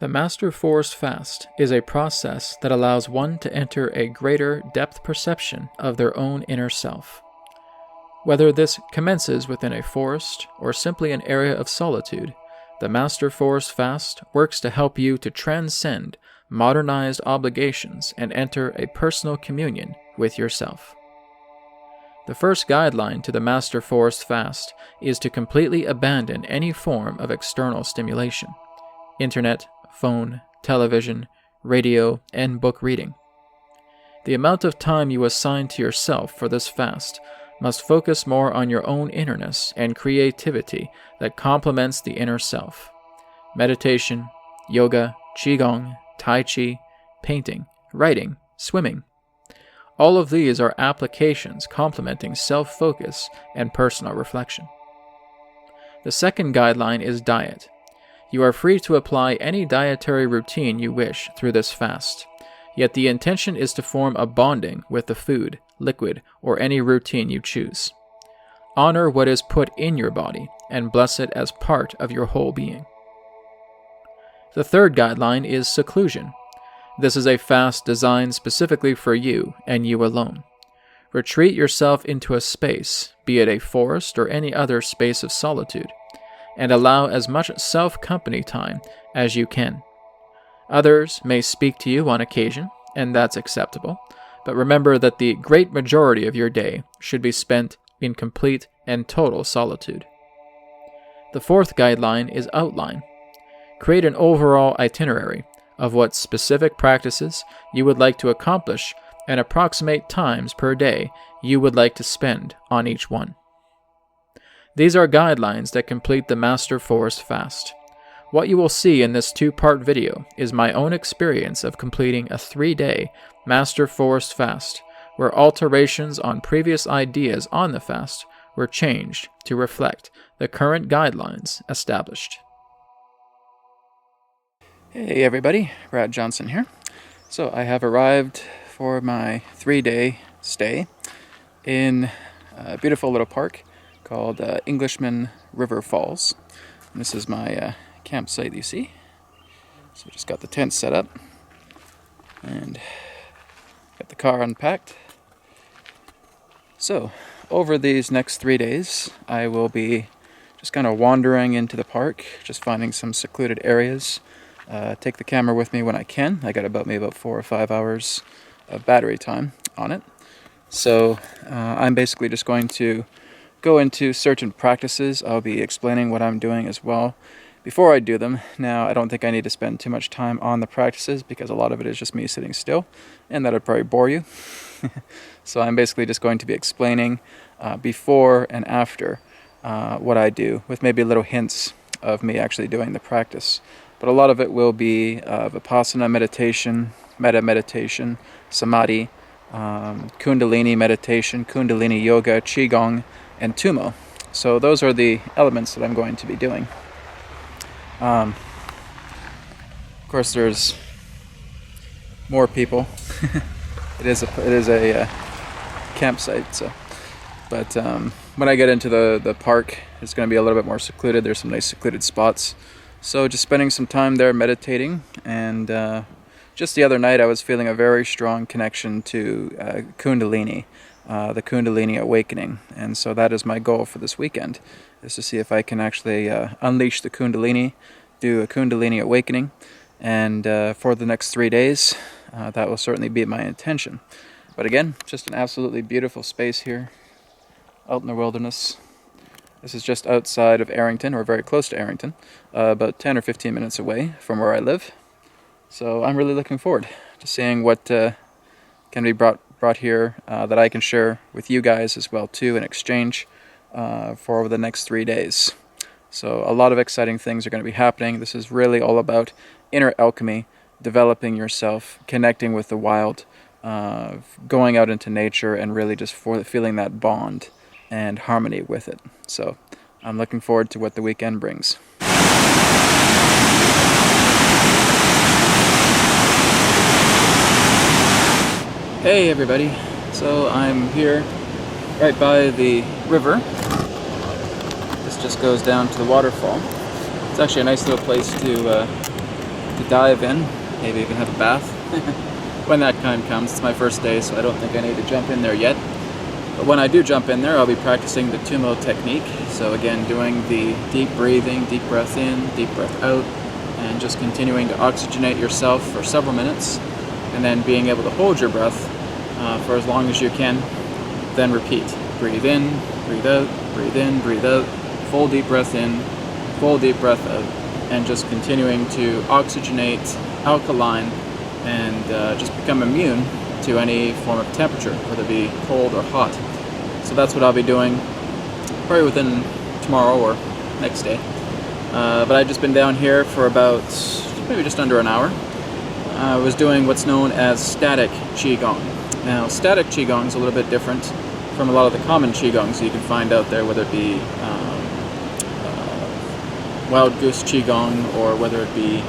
The Master Forest Fast is a process that allows one to enter a greater depth perception of their own inner self. Whether this commences within a forest or simply an area of solitude, the Master Forest Fast works to help you to transcend modernized obligations and enter a personal communion with yourself. The first guideline to the Master Forest Fast is to completely abandon any form of external stimulation: internet, phone, television, radio, and book reading. The amount of time you assign to yourself for this fast must focus more on your own innerness and creativity that complements the inner self. Meditation, yoga, qigong, tai chi, painting, writing, swimming. All of these are applications complementing self-focus and personal reflection. The second guideline is diet. You are free to apply any dietary routine you wish through this fast, yet the intention is to form a bonding with the food, liquid, or any routine you choose. Honor what is put in your body and bless it as part of your whole being. The third guideline is seclusion. This is a fast designed specifically for you and you alone. Retreat yourself into a space, be it a forest or any other space of solitude, and allow as much self-company time as you can. Others may speak to you on occasion, and that's acceptable, but remember that the great majority of your day should be spent in complete and total solitude. The fourth guideline is outline. Create an overall itinerary of what specific practices you would like to accomplish and approximate times per day you would like to spend on each one. These are guidelines that complete the Master Forest Fast. What you will see in this 2-part video is my own experience of completing a 3-day Master Forest Fast, where alterations on previous ideas on the fast were changed to reflect the current guidelines established. Hey everybody, Brad Johnson here. So I have arrived for my 3-day stay in a beautiful little park called Englishman River Falls. And this is my campsite, you see. So just got the tent set up and got the car unpacked. So over these next 3 days, I will be just kind of wandering into the park, just finding some secluded areas. Take the camera with me when I can. I got about 4 or 5 hours of battery time on it. So I'm basically just going to go into certain practices. I'll be explaining what I'm doing as well before I do them. Now, I don't think I need to spend too much time on the practices because a lot of it is just me sitting still, and that would probably bore you. So I'm basically just going to be explaining before and after what I do, with maybe little hints of me actually doing the practice. But a lot of it will be Vipassana meditation, metta meditation, samadhi, Kundalini meditation, Kundalini yoga, qigong, and tumo. So those are the elements that I'm going to be doing. Of course, there's more people. It is a campsite. So, but when I get into the park, it's going to be a little bit more secluded. There's some nice secluded spots. So just spending some time there meditating, and just the other night I was feeling a very strong connection to Kundalini, the Kundalini awakening, and so that is my goal for this weekend, is to see if I can actually unleash the Kundalini, do a Kundalini awakening, and for the next 3 days, that will certainly be my intention. But again, just an absolutely beautiful space here, out in the wilderness. This is just outside of Arrington, or very close to Arrington, about 10 or 15 minutes away from where I live. So I'm really looking forward to seeing what can be brought here that I can share with you guys as well too, in exchange for over the next 3 days. So a lot of exciting things are going to be happening. This is really all about inner alchemy, developing yourself, connecting with the wild, going out into nature, and really just feeling that bond and harmony with it. So I'm looking forward to what the weekend brings. Hey everybody, so I'm here right by the river. This just goes down to the waterfall. It's actually a nice little place to to dive in, maybe even have a bath when that time comes. It's my first day, so I don't think I need to jump in there yet. But when I do jump in there, I'll be practicing the Tumo technique. So again, doing the deep breathing, deep breath in, deep breath out, and just continuing to oxygenate yourself for several minutes, and then being able to hold your breath for as long as you can, then repeat. Breathe in, breathe out, breathe in, breathe out, full deep breath in, full deep breath out, and just continuing to oxygenate, alkaline, and just become immune to any form of temperature, whether it be cold or hot. So that's what I'll be doing probably within tomorrow or next day. But I've just been down here for about maybe just under an hour. I was doing what's known as static Qigong. Now, static Qigong is a little bit different from a lot of the common Qigongs you can find out there, whether it be Wild Goose Qigong, or whether it be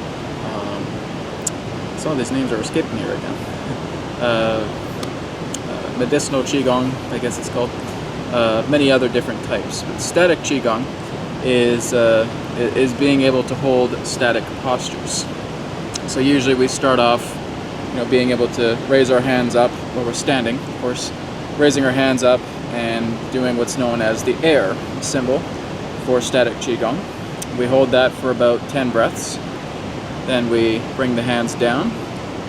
some of these names are escaping me right now. Medicinal Qigong, I guess it's called. Many other different types. But static Qigong is being able to hold static postures. So usually we start off, being able to raise our hands up while we're standing, of course, raising our hands up and doing what's known as the air symbol for static Qigong. We hold that for about 10 breaths. Then we bring the hands down.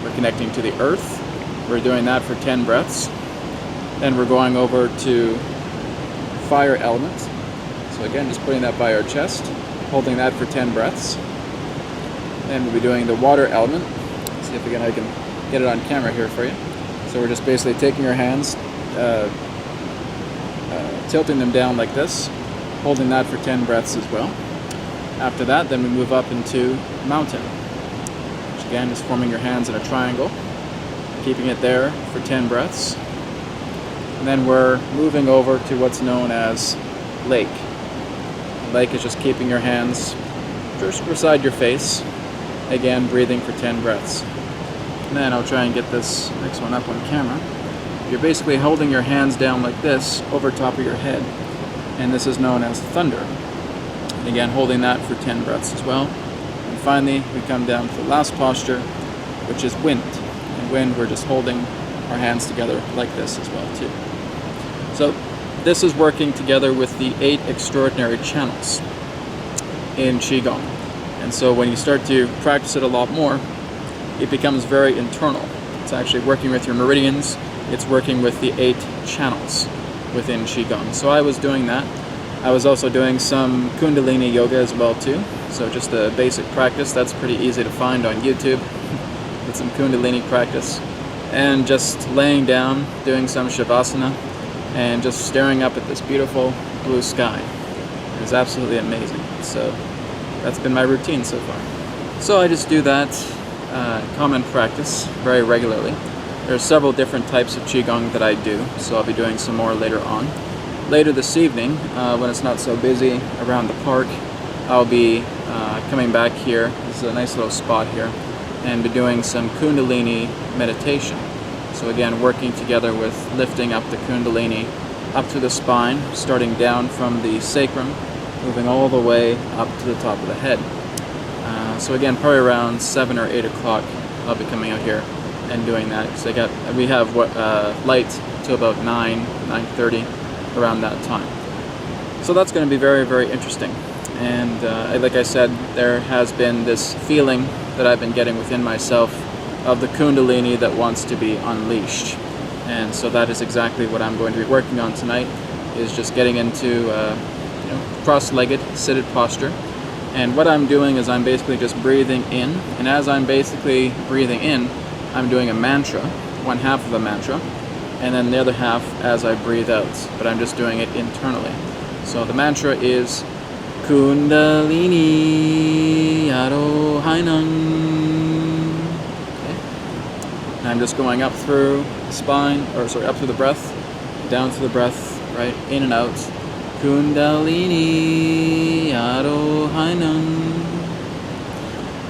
We're connecting to the earth. We're doing that for 10 breaths. Then we're going over to fire element. So again, just putting that by our chest, holding that for 10 breaths. Then we'll be doing the water element. Let's see if again I can get it on camera here for you. So we're just basically taking our hands, tilting them down like this, holding that for 10 breaths as well. After that, then we move up into mountain, which again is forming your hands in a triangle, keeping it there for 10 breaths. And then we're moving over to what's known as lake. Lake is just keeping your hands just beside your face, again breathing for 10 breaths. And then I'll try and get this next one up on camera. You're basically holding your hands down like this over top of your head, and this is known as thunder. And again, holding that for 10 breaths as well. And finally, we come down to the last posture, which is wind. And wind, we're just holding our hands together like this as well too. So this is working together with the 8 extraordinary channels in Qigong. And so when you start to practice it a lot more, it becomes very internal. It's actually working with your meridians. It's working with the 8 channels within Qigong. So I was doing that. I was also doing some Kundalini yoga as well too. So just a basic practice. That's pretty easy to find on YouTube with some Kundalini practice. And just laying down, doing some Shavasana, and just staring up at this beautiful blue sky. It was absolutely amazing. So that's been my routine so far. So I just do that common practice very regularly. There are several different types of Qigong that I do, so I'll be doing some more later on. Later this evening, when it's not so busy around the park, I'll be coming back here. This is a nice little spot here, and be doing some Kundalini meditation. So again, working together with lifting up the Kundalini up to the spine, starting down from the sacrum, moving all the way up to the top of the head. So again, probably around 7 or 8 o'clock, I'll be coming out here and doing that. Because we have light till about 9:30 around that time. So that's going to be very, very interesting. And like I said, there has been this feeling that I've been getting within myself of the Kundalini that wants to be unleashed. And so that is exactly what I'm going to be working on tonight, is just getting into cross-legged, seated posture. And what I'm doing is I'm basically just breathing in, and as I'm basically breathing in, I'm doing a mantra, one half of a mantra, and then the other half as I breathe out, but I'm just doing it internally. So the mantra is Kundalini Arohainam. Okay. And I'm just going up through the spine, up through the breath, down through the breath, right, in and out. Kundalini Arohainam.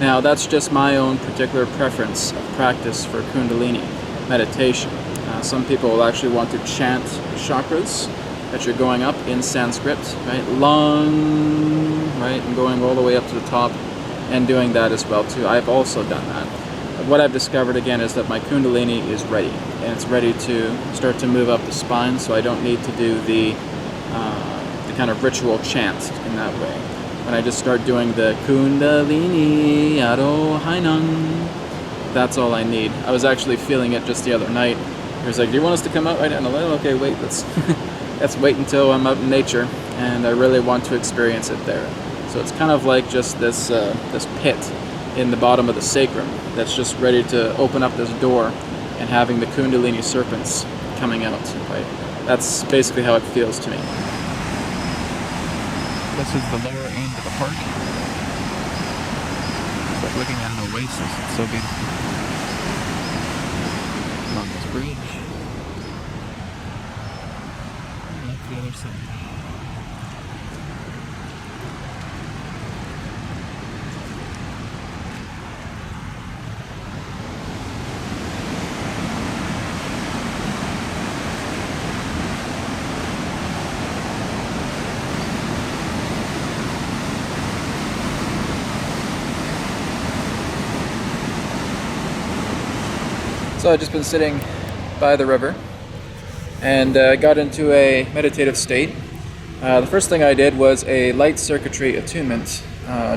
Now that's just my own particular preference of practice for Kundalini meditation. Some people will actually want to chant the chakras that you're going up in Sanskrit, right? Lung, right, and going all the way up to the top, and doing that as well too. I've also done that. What I've discovered again is that my Kundalini is ready, and it's ready to start to move up the spine, so I don't need to do the kind of ritual chant in that way. When I just start doing the Kundalini Arohainam, that's all I need. I was actually feeling it just the other night. He was like, "Do you want us to come out right now?" And I'm like, "Okay, wait, let's wait until I'm out in nature," and I really want to experience it there. So it's kind of like just this pit in the bottom of the sacrum that's just ready to open up this door, and having the Kundalini serpents coming out. Right? That's basically how it feels to me. This is the lower end of the park. It's like looking at an oasis. It's so beautiful. Along this bridge. And look the other side. So I've just been sitting by the river and got into a meditative state. The first thing I did was a light circuitry attunement,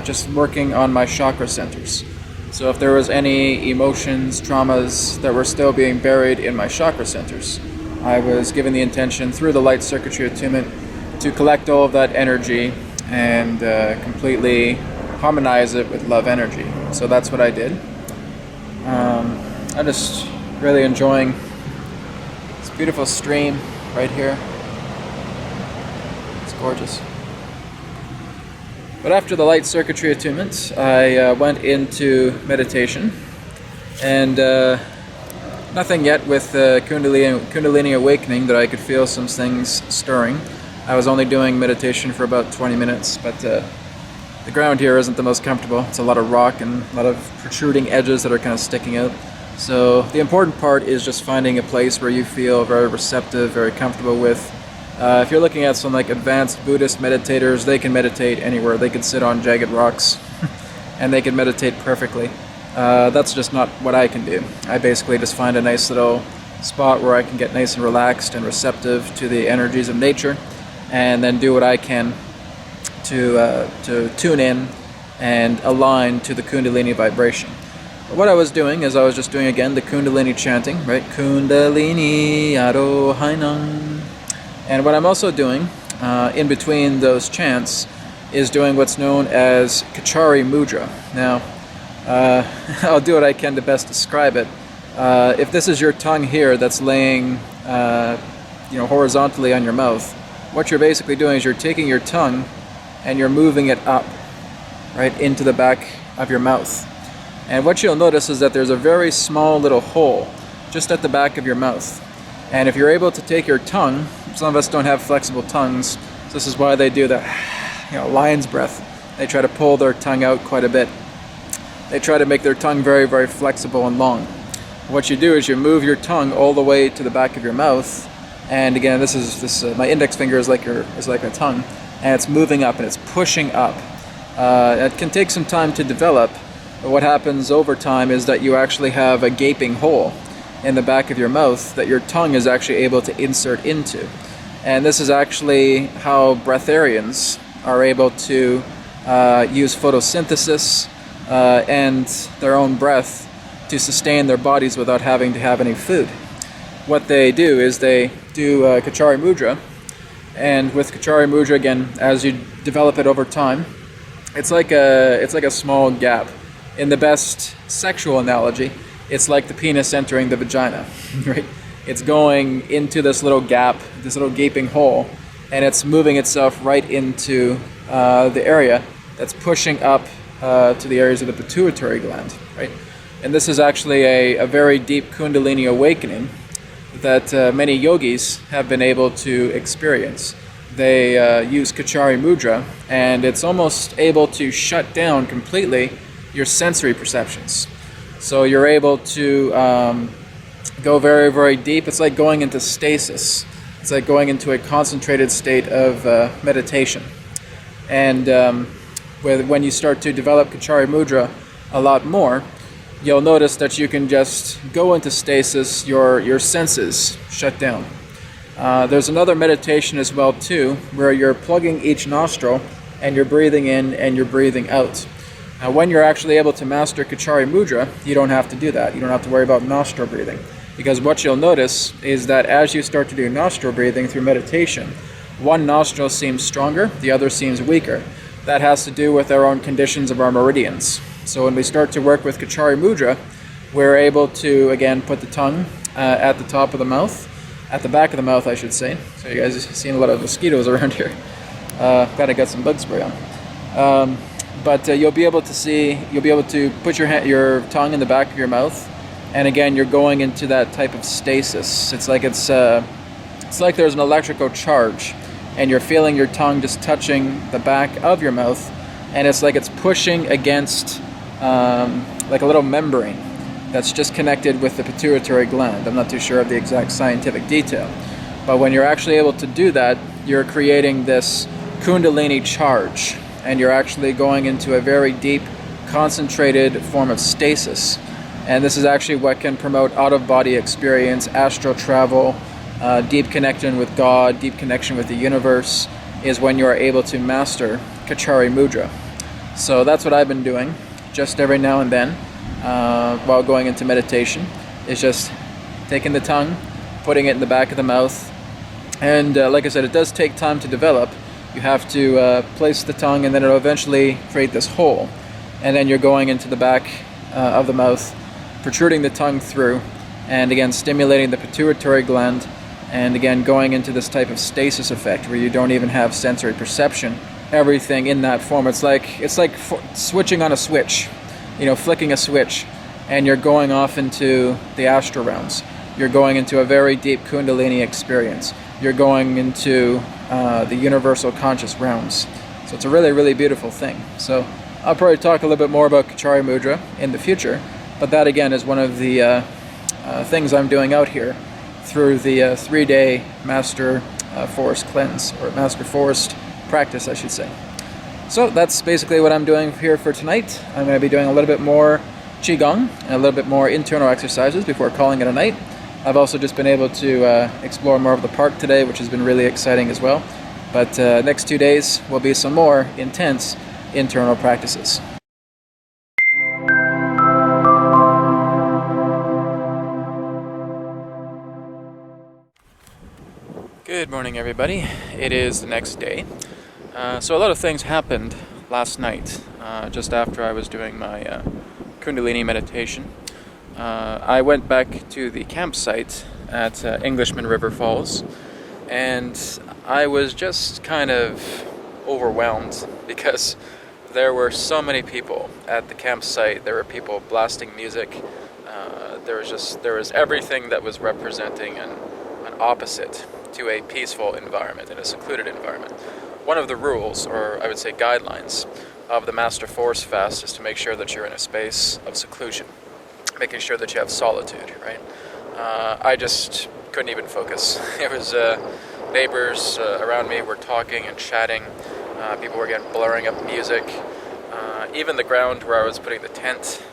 just working on my chakra centers. So if there was any emotions, traumas that were still being buried in my chakra centers, I was given the intention through the light circuitry attunement to collect all of that energy and completely harmonize it with love energy. So that's what I did. I'm just really enjoying this beautiful stream right here. It's gorgeous. But after the light circuitry attunement, I went into meditation, and nothing yet with Kundalini awakening that I could feel some things stirring. I was only doing meditation for about 20 minutes, but the ground here isn't the most comfortable. It's a lot of rock and a lot of protruding edges that are kind of sticking out. So the important part is just finding a place where you feel very receptive, very comfortable with. If you're looking at some like advanced Buddhist meditators, they can meditate anywhere. They can sit on jagged rocks and they can meditate perfectly. That's just not what I can do. I basically just find a nice little spot where I can get nice and relaxed and receptive to the energies of nature, and then do what I can to tune in and align to the Kundalini vibration. But what I was doing is I was just doing again the Kundalini chanting, right? Kundalini Arohainam. And what I'm also doing in between those chants is doing what's known as Kachari Mudra. Now, I'll do what I can to best describe it. If this is your tongue here that's laying horizontally on your mouth, what you're basically doing is you're taking your tongue and you're moving it up, right, into the back of your mouth. And what you'll notice is that there's a very small little hole just at the back of your mouth. And if you're able to take your tongue, some of us don't have flexible tongues, so this is why they do the lion's breath. They try to pull their tongue out quite a bit. They try to make their tongue very, very flexible and long. What you do is you move your tongue all the way to the back of your mouth, and again, my index finger is like a tongue, and it's moving up and it's pushing up. It can take some time to develop, but what happens over time is that you actually have a gaping hole in the back of your mouth that your tongue is actually able to insert into. And this is actually how breatharians are able to use photosynthesis and their own breath to sustain their bodies without having to have any food. What they do is they do Kachari Mudra, and with Kachari Mudra, again, as you develop it over time, it's like a small gap. In the best sexual analogy, it's like the penis entering the vagina, right? It's going into this little gap, this little gaping hole, and it's moving itself right into the area that's pushing up to the areas of the pituitary gland, right? And this is actually a very deep Kundalini awakening that many yogis have been able to experience. They use Kachari Mudra, and it's almost able to shut down completely your sensory perceptions. So you're able to go very, very deep. It's like going into stasis. It's like going into a concentrated state of meditation. And when you start to develop Kachari Mudra a lot more, you'll notice that you can just go into stasis, your senses shut down. There's another meditation as well too, where you're plugging each nostril and you're breathing in and you're breathing out. Now when you're actually able to master Kachari Mudra, you don't have to do that. You don't have to worry about nostril breathing. Because what you'll notice is that as you start to do nostril breathing through meditation, one nostril seems stronger, the other seems weaker. That has to do with our own conditions of our meridians. So when we start to work with Kachari Mudra, we're able to, again, put the tongue at the top of the mouth, at the back of the mouth, I should say. So you guys have seen a lot of mosquitoes around here. Glad I got some bug spray on. But you'll be able to put your tongue in the back of your mouth, and again, you're going into that type of stasis. It's like there's an electrical charge, and you're feeling your tongue just touching the back of your mouth, and it's like it's pushing against like a little membrane that's just connected with the pituitary gland. I'm not too sure of the exact scientific detail, but when you're actually able to do that, you're creating this Kundalini charge, and you're actually going into a very deep, concentrated form of stasis. And this is actually what can promote out-of-body experience, astral travel, deep connection with God, deep connection with the universe, is when you are able to master Kachari Mudra. So that's what I've been doing, just every now and then, while going into meditation, is just taking the tongue, putting it in the back of the mouth. And like I said, it does take time to develop. You have to place the tongue, and then it'll eventually create this hole. And then you're going into the back of the mouth, protruding the tongue through, and again stimulating the pituitary gland, and again going into this type of stasis effect where you don't even have sensory perception. Everything in that form, it's like switching on a switch, flicking a switch, and you're going off into the astral realms. You're going into a very deep Kundalini experience. You're going into the universal conscious realms. So it's a really, really beautiful thing. So I'll probably talk a little bit more about Kachari Mudra in the future, but that again is one of the things I'm doing out here through the 3-day Master Forest Cleanse, or Master Forest practice, I should say. So that's basically what I'm doing here for tonight. I'm going to be doing a little bit more Qigong and a little bit more internal exercises before calling it a night. I've also just been able to explore more of the park today, which has been really exciting as well. But next 2 days will be some more intense internal practices. Good morning, everybody. It is the next day. So a lot of things happened last night, just after I was doing my Kundalini meditation. I went back to the campsite at Englishman River Falls, and I was just kind of overwhelmed because there were so many people at the campsite. There were people blasting music. There was everything that was representing an opposite to a peaceful environment and a secluded environment. One of the rules, or I would say guidelines, of the Master Force Fast is to make sure that you're in a space of seclusion, making sure that you have solitude, right? I just couldn't even focus. It was neighbors around me were talking and chatting. People were blurring up music. Even the ground where I was putting the tent,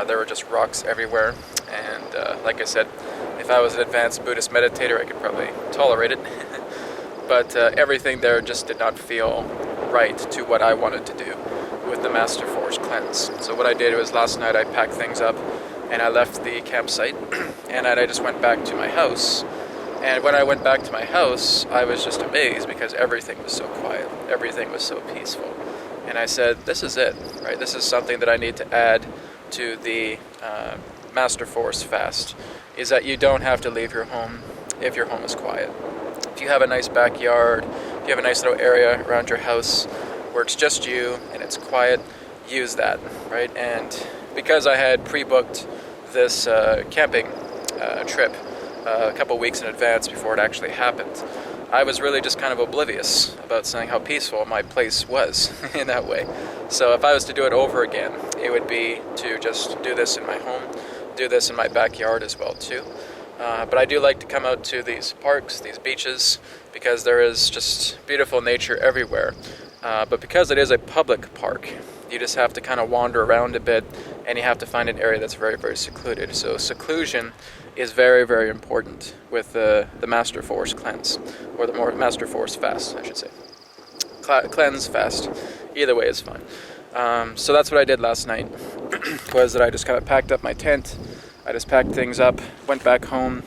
there were just rocks everywhere. And like I said, if I was an advanced Buddhist meditator, I could probably tolerate it. But everything there just did not feel right to what I wanted to do with the Master Force Cleanse. So what I did was last night I packed things up and I left the campsite and I just went back to my house. And when I went back to my house, I was just amazed because everything was so quiet. Everything was so peaceful. And I said, this is it, right? This is something that I need to add to the Master Force Fast, is that you don't have to leave your home if your home is quiet. If you have a nice backyard, if you have a nice little area around your house where it's just you and it's quiet, use that, right? And because I had pre-booked this camping trip a couple weeks in advance before it actually happened, I was really just kind of oblivious about saying how peaceful my place was in that way. So if I was to do it over again, it would be to just do this in my home, do this in my backyard as well too. But I do like to come out to these parks, these beaches, because there is just beautiful nature everywhere. But because it is a public park, you just have to kind of wander around a bit, and you have to find an area that's very, very secluded. So seclusion is very, very important with the Master Force cleanse, or the more Master Force fast, I should say. Cleanse, fast, either way is fine. So that's what I did last night, was that I just kind of packed up my tent, I just packed things up, went back home,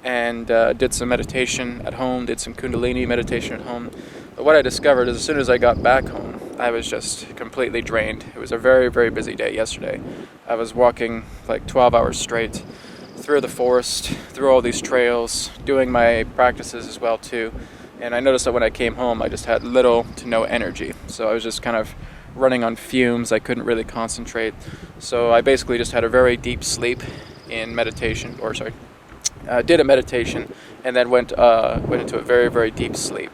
and did some meditation at home, did some Kundalini meditation at home. But what I discovered is as soon as I got back home, I was just completely drained. It was a very, very busy day yesterday. I was walking like 12 hours straight through the forest, through all these trails, doing my practices as well too. And I noticed that when I came home, I just had little to no energy. So I was just kind of running on fumes. I couldn't really concentrate. So I basically just had a very deep sleep in meditation, did a meditation and then went into a very, very deep sleep.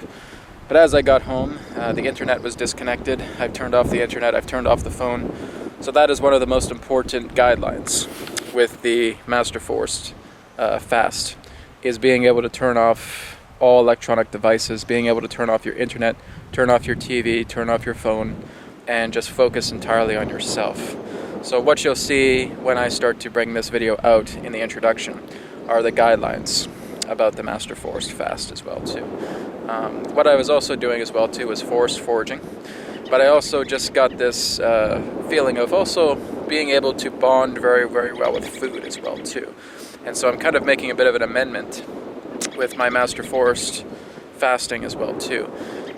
But as I got home, the internet was disconnected. I've turned off the internet, I've turned off the phone. So that is one of the most important guidelines with the Master Force fast, is being able to turn off all electronic devices, being able to turn off your internet, turn off your TV, turn off your phone, and just focus entirely on yourself. So what you'll see when I start to bring this video out in the introduction are the guidelines about the Master Force fast as well too. What I was also doing as well too was force foraging, but I also just got this feeling of also being able to bond very, very well with food as well too. And so I'm kind of making a bit of an amendment with my Master Force fasting as well too,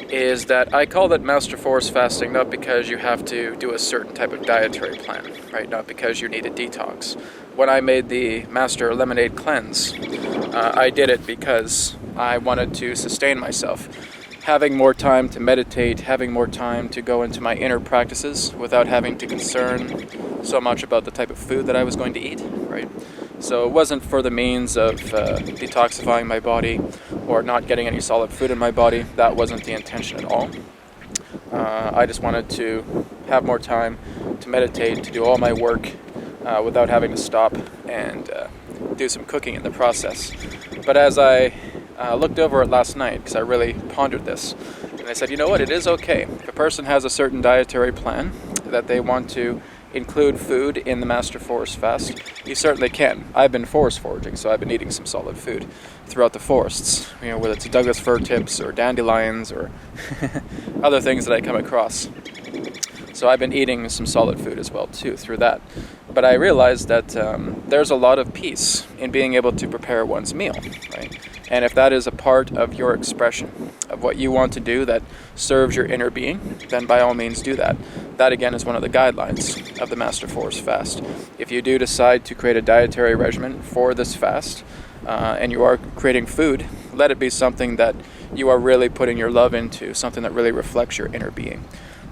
is that I call it Master Force fasting not because you have to do a certain type of dietary plan, right? Not because you need a detox. When I made the Master Lemonade Cleanse, I did it because I wanted to sustain myself. Having more time to meditate, having more time to go into my inner practices without having to concern so much about the type of food that I was going to eat, right? So it wasn't for the means of detoxifying my body or not getting any solid food in my body. That wasn't the intention at all. I just wanted to have more time to meditate, to do all my work without having to stop and do some cooking in the process. But as I looked over it last night, because I really pondered this, and I said, you know what, it is okay. If a person has a certain dietary plan that they want to include food in the Master Force fast, you certainly can. I've been forest foraging, so I've been eating some solid food throughout the forests, you know, whether it's Douglas fir tips or dandelions or other things that I come across. So I've been eating some solid food as well too through that. But I realized that there's a lot of peace in being able to prepare one's meal, right? And if that is a part of your expression of what you want to do that serves your inner being, then by all means do that. That again is one of the guidelines of the Master Force fast. If you do decide to create a dietary regimen for this fast, and you are creating food, let it be something that you are really putting your love into, something that really reflects your inner being.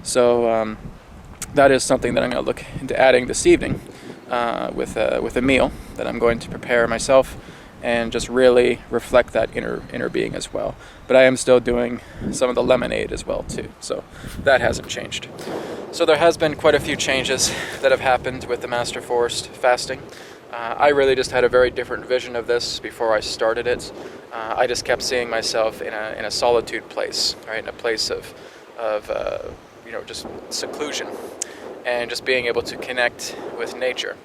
So that is something that I'm going to look into adding this evening with a meal that I'm going to prepare myself and just really reflect that inner being as well. But I am still doing some of the lemonade as well too, so that hasn't changed. So there has been quite a few changes that have happened with the Master Force fasting. I really just had a very different vision of this before I started it. I just kept seeing myself in a solitude place, right, in a place of just seclusion and just being able to connect with nature.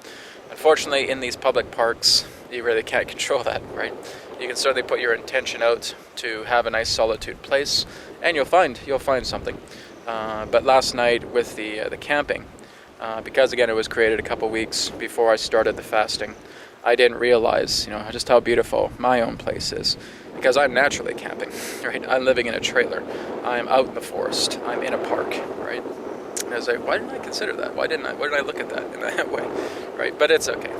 Unfortunately, in these public parks, you really can't control that, right? You can certainly put your intention out to have a nice solitude place, and you'll find something. But last night with the camping, because again it was created a couple weeks before I started the fasting, I didn't realize, just how beautiful my own place is. Because I'm naturally camping, right? I'm living in a trailer. I'm out in the forest. I'm in a park, right? And I was like, why didn't I consider that? Why didn't I look at that in that way, right? But it's okay.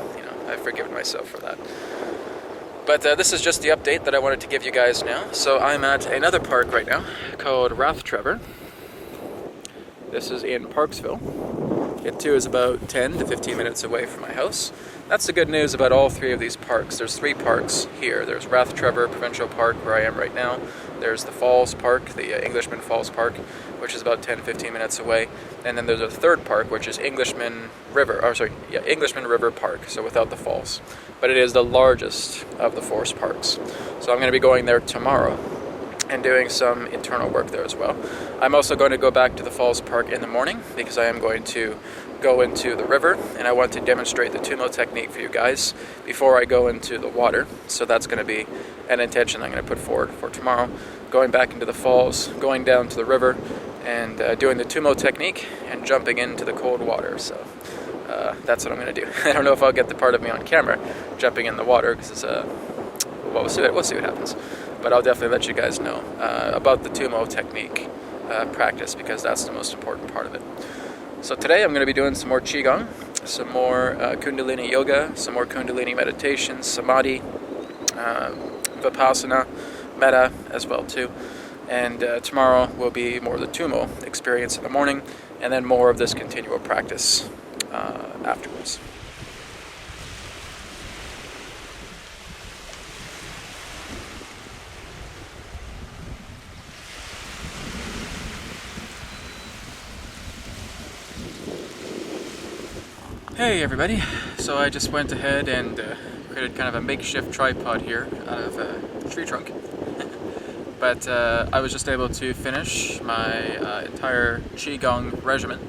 I've forgiven myself for that. But this is just the update that I wanted to give you guys now. So I'm at another park right now called Rathtrevor. This is in Parksville. It too is about 10 to 15 minutes away from my house. That's the good news about all three of these parks. There's 3 parks here. There's Rathtrevor Provincial Park, where I am right now. There's the Falls Park, the Englishman Falls Park, which is about 10-15 minutes away. And then there's a third park, which is Englishman River Park, so without the falls. But it is the largest of the forest parks. So I'm going to be going there tomorrow and doing some internal work there as well. I'm also going to go back to the Falls Park in the morning because I am going to go into the river, and I want to demonstrate the Tumo technique for you guys before I go into the water. So that's going to be an intention I'm going to put forward for tomorrow. Going back into the falls, going down to the river, and doing the Tumo technique and jumping into the cold water. So that's what I'm going to do. I don't know if I'll get the part of me on camera jumping in the water because it's well, we'll see what happens. But I'll definitely let you guys know about the Tumo technique practice because that's the most important part of it. So today I'm going to be doing some more Qigong, some more Kundalini yoga, some more Kundalini meditation, Samadhi, Vipassana, Metta as well too. And tomorrow will be more of the Tumo experience in the morning, and then more of this continual practice afterwards. Hey everybody, so I just went ahead and created kind of a makeshift tripod here out of a tree trunk. But I was just able to finish my entire Qigong regimen,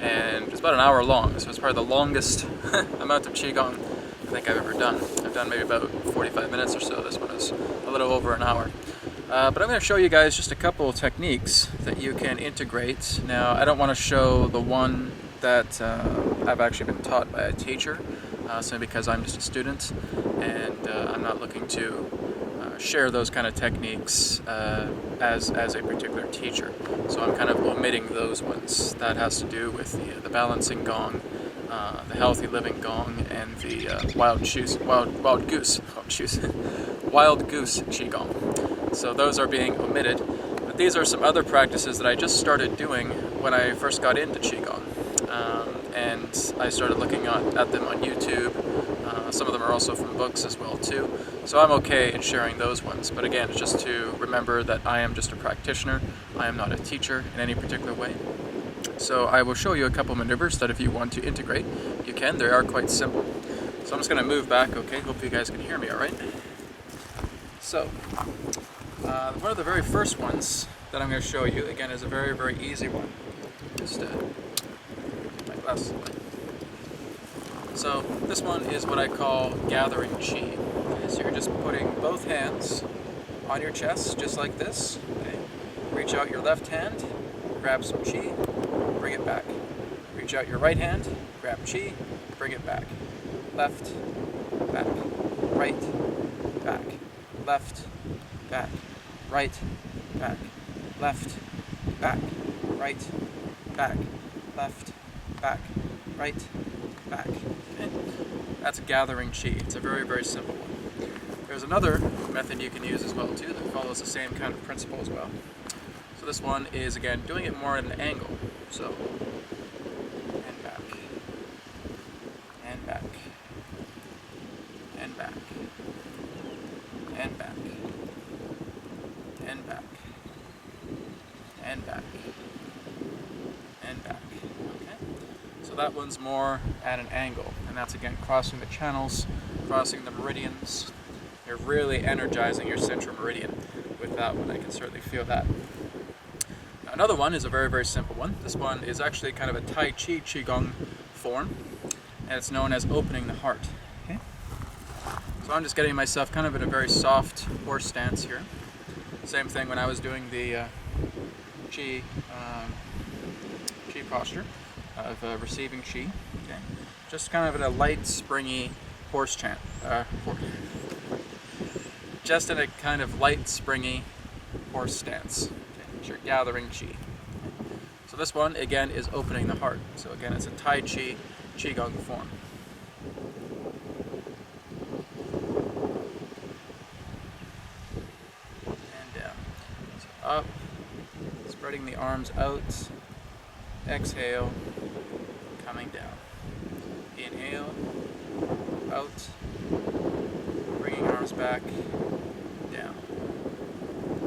and it's about an hour long, so it's probably the longest amount of Qigong I think I've ever done. I've done maybe about 45 minutes or so. This one is a little over an hour. But I'm going to show you guys just a couple of techniques that you can integrate. Now, I don't want to show the one that I've actually been taught by a teacher, simply because I'm just a student, and I'm not looking to share those kind of techniques as a particular teacher. So I'm kind of omitting those ones. That has to do with the balancing gong, the healthy living gong, and the wild goose Qigong. So those are being omitted. But these are some other practices that I just started doing when I first got into Qigong. And I started looking at them on YouTube. Some of them are also from books as well too. So I'm okay in sharing those ones. But again, it's just to remember that I am just a practitioner. I am not a teacher in any particular way. So I will show you a couple maneuvers that if you want to integrate, you can. They are quite simple. So I'm just going to move back, okay? Hopefully you guys can hear me all right. So one of the very first ones that I'm going to show you, again, is a very, very easy one. Just my glasses away. So this one is what I call gathering Qi. Okay, so you're just putting both hands on your chest, just like this. Okay. Reach out your left hand, grab some Qi, bring it back. Reach out your right hand, grab Qi, bring it back. Left, back, right, back, left, back, right, back, left, back, right, back, left, back, right, back. Okay. That's gathering Qi. It's a very, very simple one. There's another method you can use as well too that follows the same kind of principle as well. So this one is, again, doing it more at an angle. So, and back, and back, and back, and back, and back, and back, and back. Okay? So that one's more at an angle, and that's, again, crossing the channels, crossing the meridians. You're really energizing your central meridian with that one. I can certainly feel that. Now, another one is a very, very simple one. This one is actually kind of a Tai Chi Qigong form, and it's known as opening the heart. Okay? So I'm just getting myself kind of in a very soft horse stance here. Same thing when I was doing the Qi posture of receiving Qi. Okay? Just kind of in a light, springy horse chant. Just in a kind of light, springy horse stance. Okay? You're gathering Qi. So this one, again, is opening the heart. So again, it's a Tai Chi Qigong form. And down. So up, spreading the arms out. Exhale, coming down. Inhale, out, bringing arms back, down.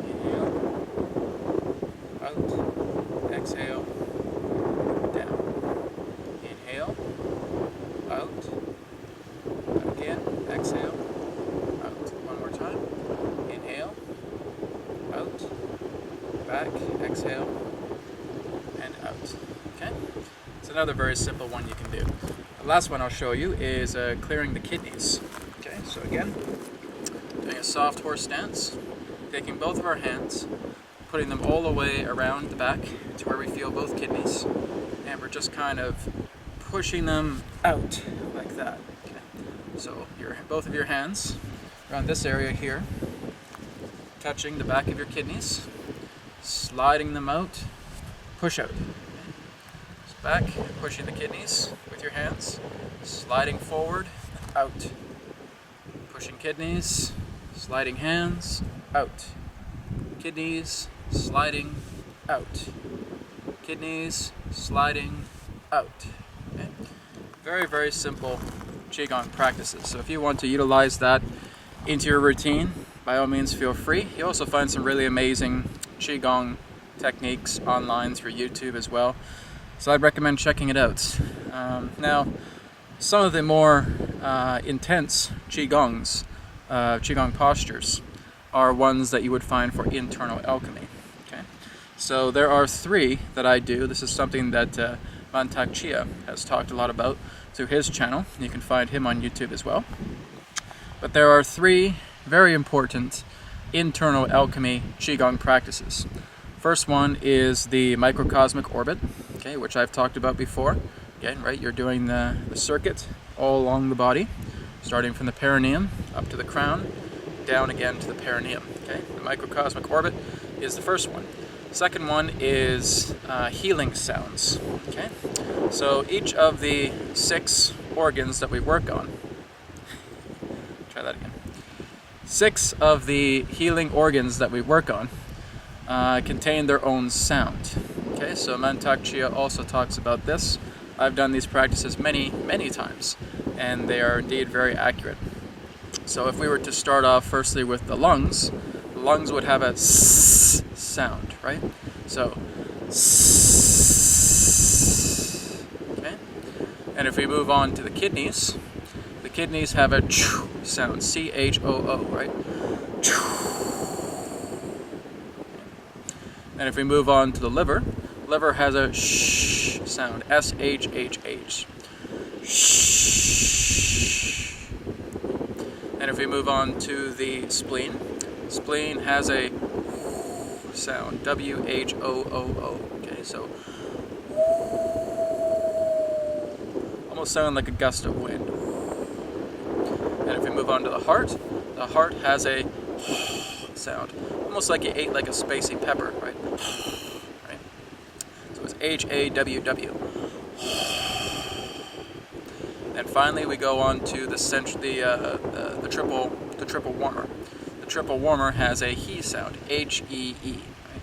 Inhale, out, exhale, down. Inhale, out, again, exhale, out. One more time. Inhale, out, back, exhale, and out. Okay? It's another very simple one you can do. The last one I'll show you is clearing the kidneys. Okay, so again, doing a soft horse stance, taking both of our hands, putting them all the way around the back to where we feel both kidneys, and we're just kind of pushing them out like that. Okay. So both of your hands around this area here, touching the back of your kidneys, sliding them out, push out. Okay. So back, pushing the kidneys with your hands, sliding forward, out. Pushing kidneys, sliding hands, out. Kidneys, sliding, out. Kidneys, sliding, out. Okay. Very, very simple Qigong practices. So if you want to utilize that into your routine, by all means feel free. You also find some really amazing Qigong techniques online through YouTube as well. So I'd recommend checking it out. Now, some of the more intense Qigong postures are ones that you would find for internal alchemy. Okay, so there are 3 that I do. This is something that Mantak Chia has talked a lot about through his channel. You can find him on YouTube as well. But there are 3 very important internal alchemy Qigong practices. First one is the microcosmic orbit, okay, which I've talked about before. Again, right, you're doing the circuit all along the body, starting from the perineum up to the crown, down again to the perineum. Okay, the microcosmic orbit is the first one. Second one is healing sounds. Okay, so each of the 6 organs that we work on. Try that again. 6 of the healing organs that we work on contain their own sound. Okay, so Mantak Chia also talks about this. I've done these practices many, many times, and they are indeed very accurate. So if we were to start off firstly with the lungs would have a s sound, right? So, s. Okay? And if we move on to the kidneys have a ch sound, C-H-O-O, right? And if we move on to the liver has a sh sound, S-H-H-H. And if we move on to the spleen has a sound, W-H-O-O-O. Okay, so almost sound like a gust of wind. And if we move on to the heart has a sound, almost like you ate like a spicy pepper, right? Right? So it's H-A-W-W. And finally, we go on to the triple warmer. The triple warmer has a he sound, H-E-E. Right?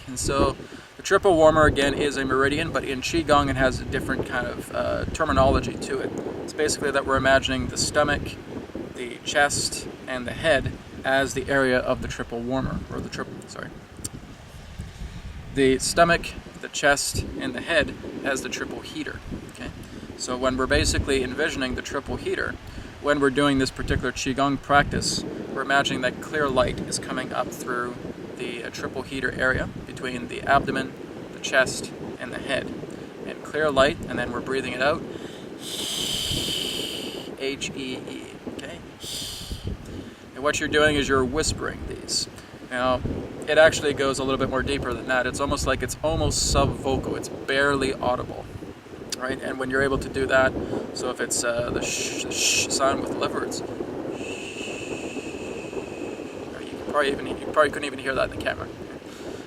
And so the triple warmer again is a meridian, but in Qigong it has a different kind of terminology to it. It's basically that we're imagining the stomach, the chest, and the head as the area of the triple warmer, or the stomach, the chest, and the head as the triple heater. Okay, so when we're basically envisioning the triple heater, when we're doing this particular Qigong practice, we're imagining that clear light is coming up through the triple heater area between the abdomen, the chest, and the head. And clear light, and then we're breathing it out, H-E-E. Okay? And what you're doing is you're whispering these. Now, it actually goes a little bit more deeper than that. It's almost sub-vocal. It's barely audible, right? And when you're able to do that, so if it's the sh sound with the liver, it's you probably couldn't even hear that in the camera.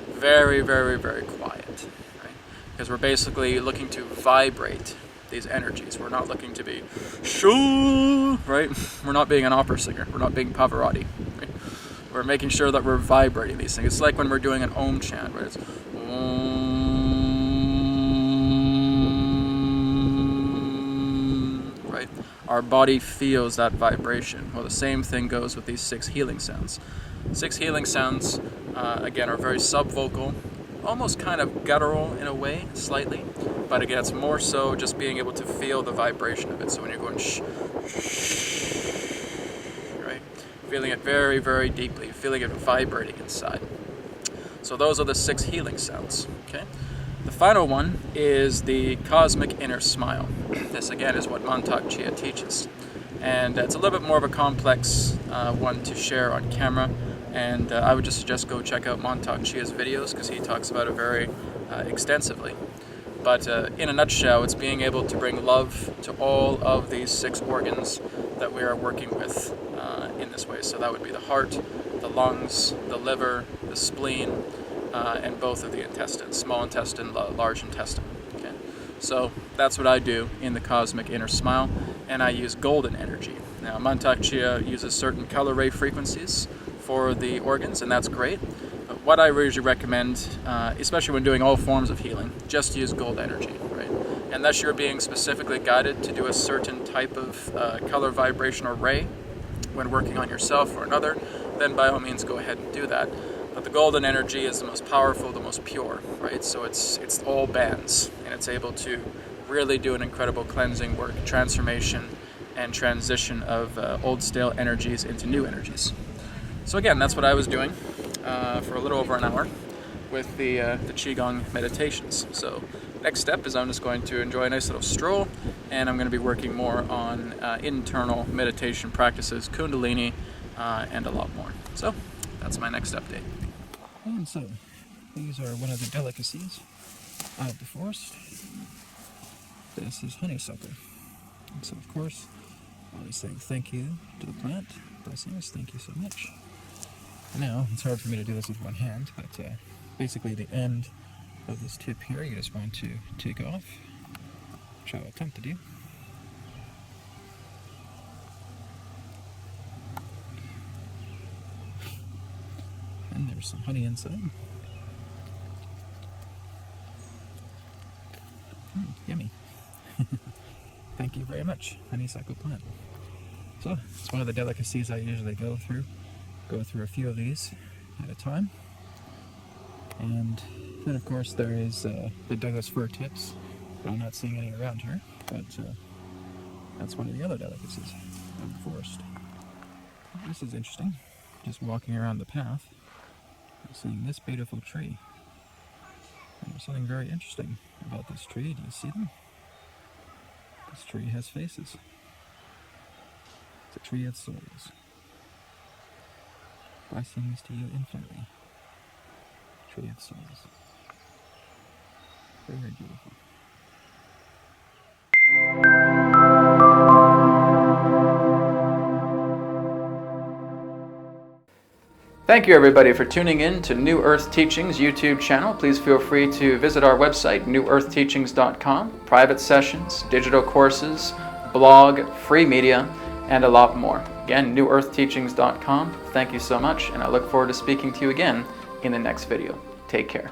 Very, very, very quiet, right? Because we're basically looking to vibrate these energies. We're not looking to be shoo, right? We're not being an opera singer. We're not being Pavarotti. Right? We're making sure that we're vibrating these things. It's like when we're doing an Om chant, right? It's Om, right? Our body feels that vibration. Well, the same thing goes with these 6 healing sounds. 6 healing sounds, again, are very sub-vocal, almost kind of guttural in a way, slightly. But again, it's more so just being able to feel the vibration of it. So when you're going shh, shh, right? feeling it very, very deeply, feeling it vibrating inside. So those are the 6 healing sounds. Okay. The final one is the cosmic inner smile. This again is what Montauk Chia teaches. And it's a little bit more of a complex one to share on camera. And I would just suggest go check out Montauk Chia's videos because he talks about it very extensively. But in a nutshell, it's being able to bring love to all of these 6 organs that we are working with in this way. So that would be the heart, the lungs, the liver, the spleen, and both of the intestines, small intestine, large intestine. Okay? So that's what I do in the cosmic inner smile, and I use golden energy. Now, Montauk Chia uses certain color ray frequencies for the organs, and that's great. But what I usually recommend, especially when doing all forms of healing, just use gold energy, right? Unless you're being specifically guided to do a certain type of color vibration or ray when working on yourself or another, then by all means go ahead and do that. But the golden energy is the most powerful, the most pure, right? So it's all bands, and it's able to really do an incredible cleansing work, transformation, and transition of old stale energies into new energies. So again, that's what I was doing for a little over an hour with the Qigong meditations. So next step is I'm just going to enjoy a nice little stroll, and I'm going to be working more on internal meditation practices, Kundalini, and a lot more. So that's my next update. And so these are one of the delicacies of the forest. This is honeysuckle. And so of course, I'll be saying thank you to the plant. Blessings, thank you so much. Now, it's hard for me to do this with one hand, but basically the end of this tip here, you just want to take off, which I'll attempt to do. And there's some honey inside. Yummy. Thank you very much, honeysuckle plant. So, it's one of the delicacies I usually go through a few of these at a time. And then of course there is the Douglas fir tips, but I'm not seeing any around here, but that's one of the other delicacies of the forest. This is interesting, just walking around the path, I'm seeing this beautiful tree. And there's something very interesting about this tree. Do you see them? This tree has faces. It's a tree of souls. Blessings to you infinitely. Tree of souls. Very, very beautiful. Thank you everybody for tuning in to New Earth Teachings YouTube channel. Please feel free to visit our website, newearthteachings.com. Private sessions, digital courses, blog, free media, and a lot more. Again, newearthteachings.com. Thank you so much, and I look forward to speaking to you again in the next video. Take care.